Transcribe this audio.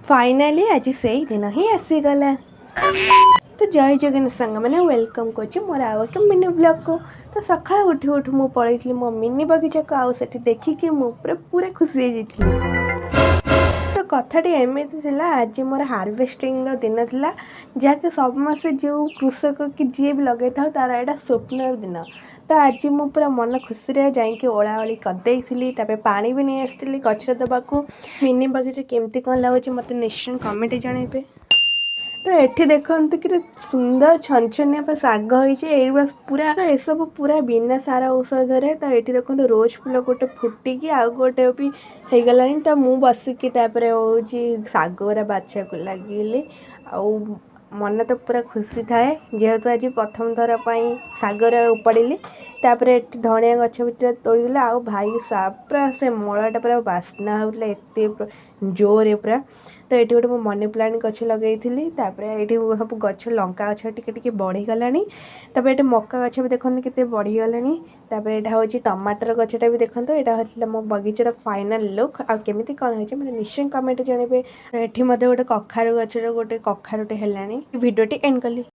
Finally आज से ही दिन ही आसीगला। तो जय जगन्नाथ सांग मैंने वेलकम कर मोर आउ एक मिनी ब्लॉग को। तो सका उठी उठू मु पलैली मो मिनी बगीचा को आउ सेठी देखिकी मु पूरा खुशी हो जाइली। तो कथाटी एमती थिला आज मोर हार्वेस्टिंग दिन थिला जहाँकि समस्ते जो कृषक कि जी भी लगे था तार यहाँ स्वप्न दिन। तो आज मु पूरा मन खुशी जाकि ओलाओली करदेली पानी भी नहीं आसती गच देवाक। मिनी बगीचा केमती कौन लगुच मत निश्चय कमेंट जनइबे। तो ये देखते कि सुंदर छनछनिया पर शाग होती बस पूरा तो सब पूरा बिना सार औषध। तो ये देखो रोज फूल गोटे फुटिकी आउ गोटे भी हो गला। तो मु बसिकी हूँ शाग गुरा बाछा को लगिली आउ मन तो पूरा खुशी थाए जेहेतु आज प्रथम थर पर शागर उपाड़ी। तापर ये धनिया गछ भर तोड़ी आउ भाई साफ पूरा से मलटा पूरा बास्ना होता एत जोर पूरा। तो ये गोटे मनी प्लांट गछ लगे ये सब गछ लंका गछ टिके बढ़ीगला। तापर ये मक्का गछ भी देखते केते बढ़ीगला। तापर यहाँ हूँ टमाटर गछटा भी देखो। यहाँ मो बगीचार फाइनाल लुक आमती कौन हो निश्चय कमेंट जनइबे। ये गोटे कखारु गचर गोटे कखारुटे है भिडियोटी एंड कली।